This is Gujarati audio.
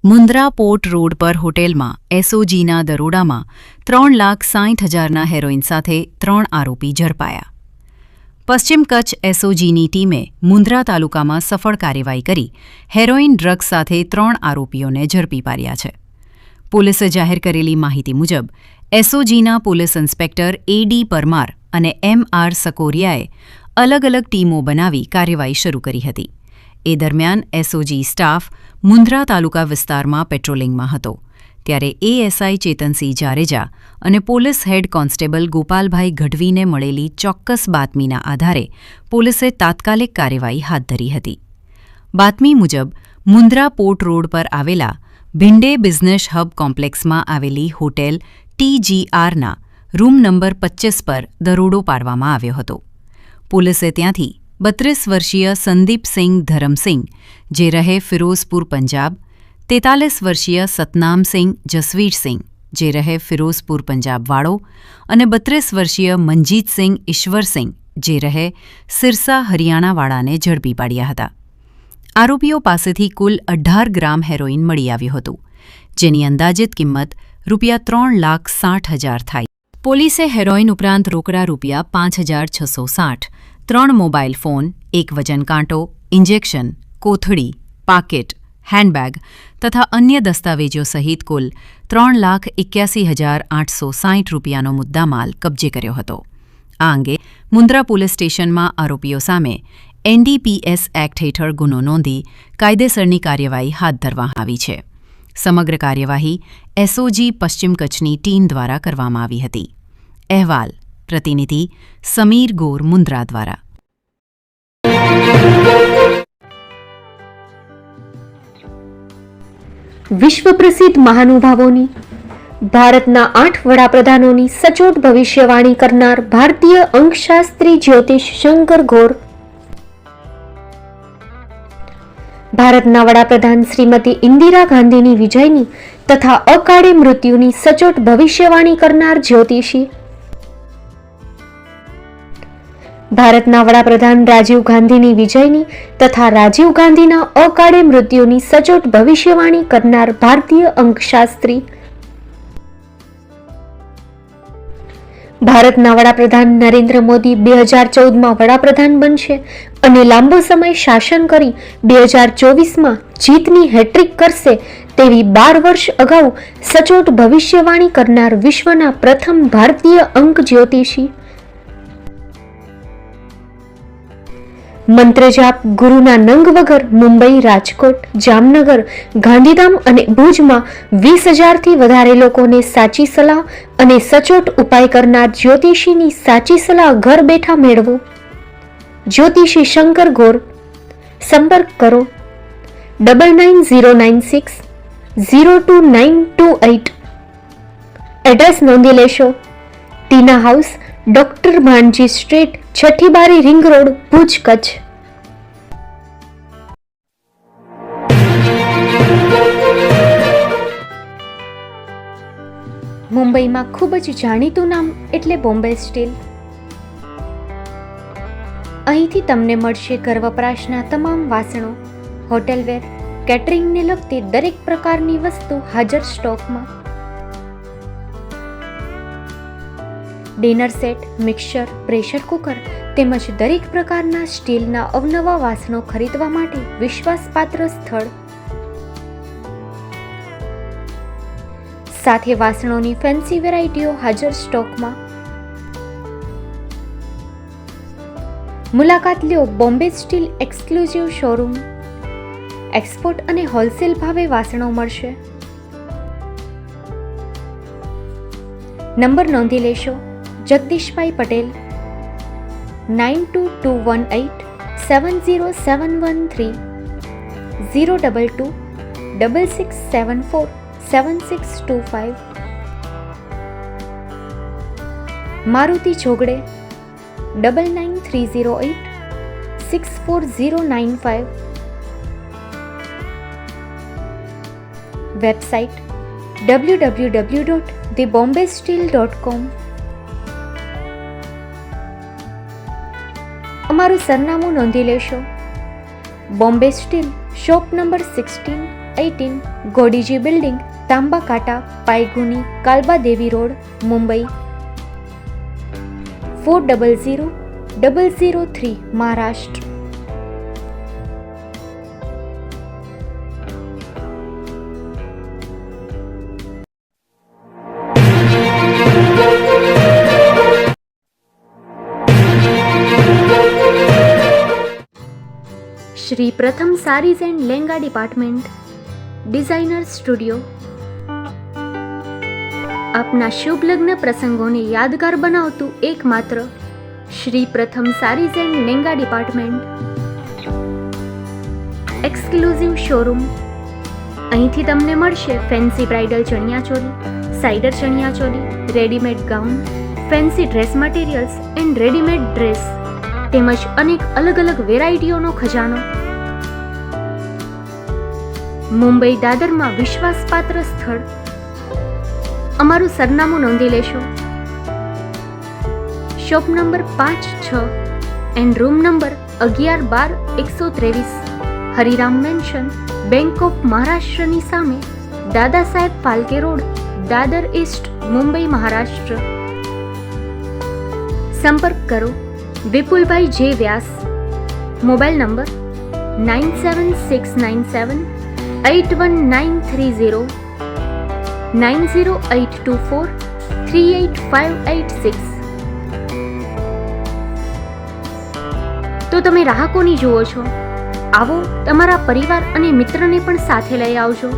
મુન્દ્રા પોર્ટ રોડ પર હોટેલમાં એસઓજીના દરોડામાં 3,60,000ના હેરોઇન સાથે 3 આરોપી ઝડપાયા. પશ્ચિમ કચ્છ એસઓજીની ટીમે મુન્દ્રા તાલુકામાં સફળ કાર્યવાહી કરી હેરોઇન ડ્રગ્સ સાથે 3 આરોપીઓને ઝડપી પાડ્યા છે. પોલીસે જાહેર કરેલી માહિતી મુજબ એસઓજીના પોલીસ ઇન્સ્પેક્ટર એડી પરમાર અને એમઆર સકોરિયાએ અલગ અલગ ટીમો બનાવી કાર્યવાહી શરૂ કરી હતી. એ દરમિયાન એસઓજી સ્ટાફ મુન્દ્રા તાલુકા વિસ્તારમાં પેટ્રોલિંગમાં હતો ત્યારે એએસઆઈ ચેતનસિંહ જાડેજા અને પોલીસ હેડ કોન્સ્ટેબલ ગોપાલભાઈ ગઢવીને મળેલી ચોક્કસ બાતમીના આધારે પોલીસે તાત્કાલિક કાર્યવાહી હાથ ધરી હતી. બાતમી મુજબ મુન્દ્રા પોર્ટ રોડ પર આવેલા ભિંડે બિઝનેસ હબ કોમ્પ્લેક્સમાં આવેલી હોટેલ TGRના રૂમ નંબર 25 પર દરોડો પાડવામાં આવ્યો હતો. પોલીસે ત્યાંથી 32 વર્ષીય સંદીપસિંહ ધરમસિંહ જે રહે ફિરોઝપુર પંજાબ, 43 વર્ષીય સતનામસિંહ જસવીરસિંહ જે રહે ફિરોઝપુર પંજાબવાળો અને 32 વર્ષીય મનજીતસિંહ ઈશ્વરસિંહ જે રહે સિરસા હરિયાણાવાળાને ઝડપી પાડ્યા હતા. આરોપીઓ પાસેથી કુલ 18 ગ્રામ હેરોઇન મળી આવ્યું હતું, જેની અંદાજિત કિંમત ₹3,60,000 થાય. પોલીસે હેરોઇન ઉપરાંત રોકડા ₹5,660, 3 મોબાઈલ ફોન, 1 વજન કાંટો, ઇન્જેક્શન, કોથળી, પાકેટ, હેન્ડબેગ તથા અન્ય દસ્તાવેજો સહિત કુલ ₹3,81,860નો મુદ્દામાલ કબજે કર્યો હતો. આ અંગે મુન્દ્રા પોલીસ સ્ટેશનમાં આરોપીઓ સામે NDPS એક્ટ હેઠળ ગુનો નોંધી કાયદેસરની કાર્યવાહી હાથ ધરવામાં આવી છે. સમગ્ર કાર્યવાહી એસઓજી પશ્ચિમ કચ્છની ટીમ દ્વારા કરવામાં આવી હતી. અહેવાલ પ્રતિનિધિ સમીર ગોર મુન્દ્રા દ્વારા. વિશ્વ પ્રસિદ્ધ મહાનુભાવોની, ભારતના 8 વડાપ્રધાનોની સચોટ ભવિષ્યવાણી કરનાર ભારતીય અંકશાસ્ત્રી જ્યોતિષ શંકર ગોર, ભારતના વડાપ્રધાન શ્રીમતી ઇન્દિરા ગાંધીની વિજયની તથા અકાળે મૃત્યુની સચોટ ભવિષ્યવાણી કરનાર જ્યોતિષી, ભારતના વડાપ્રધાન રાજીવ ગાંધીની વિજયની તથા રાજીવ ગાંધીના અકાળે મૃત્યુની સચોટ ભવિષ્યવાણી કરનાર ભારતીય અંકશાસ્ત્રી, ભારતના વડાપ્રધાન નરેન્દ્ર મોદી 2014માં વડાપ્રધાન બનશે અને લાંબો સમય શાસન કરી 2024માં જીતની હેટ્રિક કરશે તેવી 12 વર્ષ અગાઉ સચોટ ભવિષ્યવાણી કરનાર વિશ્વના પ્રથમ ભારતીય અંક જ્યોતિષી, મંત્રજાપ ગુરુના નંગ વગર મુંબઈ, રાજકોટ, જામનગર, ગાંધીધામ અને ભુજમાં 20,000થી વધારે લોકોને સાચી સલાહ અને સચોટ ઉપાય કરનાર જ્યોતિષીની સાચી સલાહ ઘર બેઠા મેળવો. જ્યોતિષી શંકર ગોર. સંપર્ક કરો 9909602928. એડ્રેસ નોંધી લેશો. ટીના હાઉસ, ડોક્ટર ભાણજી સ્ટ્રીટ, છઠ્ઠી બારી, રિંગ રોડ, ભુજ, કચ્છ. મુંબઈમાં ખૂબ જ જાણીતું નામ એટલે બોમ્બે સ્ટીલ. અહીંથી તમને મળશે ઘર વપરાશના તમામ વાસણો, હોટેલવેર, કેટરિંગને લગતી દરેક પ્રકારની વસ્તુ હાજર સ્ટોકમાં. Dinner set, mixer, pressure cooker તેમજ દરેક પ્રકારના સ્ટીલના અવનવા વાસણો ખરીદવા માટે વિશ્વાસપાત્ર સ્થળ. સાથે વાસણોની ફેન્સી વેરાયટીઓ હાજર સ્ટોકમાં. મુલાકાત લ્યો Bombay steel exclusive showroom. Export અને હોલસેલ ભાવે વાસણો મળશે. નંબર નોંધી લેશો. જગદીશભાઈ પટેલ 9221870713 022 6674 7625. મારુતિ જોગડે 9930864095. Website www.thebombasteel.com. અમારું સરનામું નોંધી લેશો. Bombay steel, shop number 16, 18 Godiji building, Tamba Kanta, Pydhonie, Kalba Devi road, Mumbai 400003, Maharashtra. Shri Pratham sarees and langa department, designer studio. આપના શુભ લગ્ન પ્રસંગોને યાદગાર બનાવતું એકમાત્ર Shri Pratham sarees and langa department. Exclusive showroom. અહીંથી તમને મળશે fancy bridal chaniya choli, cider chaniya choli, readymade gown, fancy dress materials and readymade dress તેમજ અનેક અલગ અલગ વેરાયટીઓનો ખજાનો. મુંબઈ દાદરમાં વિશ્વાસપાત્ર સ્થળ. અમારું સરનામું નોંધી લેશો. Shop number 5-6 and room number 11-12-123, Hariram mansion, bank of મહારાષ્ટ્રની સામે, દાદા સાહેબ ફાલ્કે રોડ, દાદર ઈસ્ટ, મુંબઈ, મહારાષ્ટ્ર. સંપર્ક કરો વિપુલભાઈ જે વ્યાસ. Mobile number 9769781930, 9082438586. તો તમે રાહ કોની જુઓ છો? આવો, તમારા પરિવાર અને મિત્રને પણ સાથે લઈ આવજો.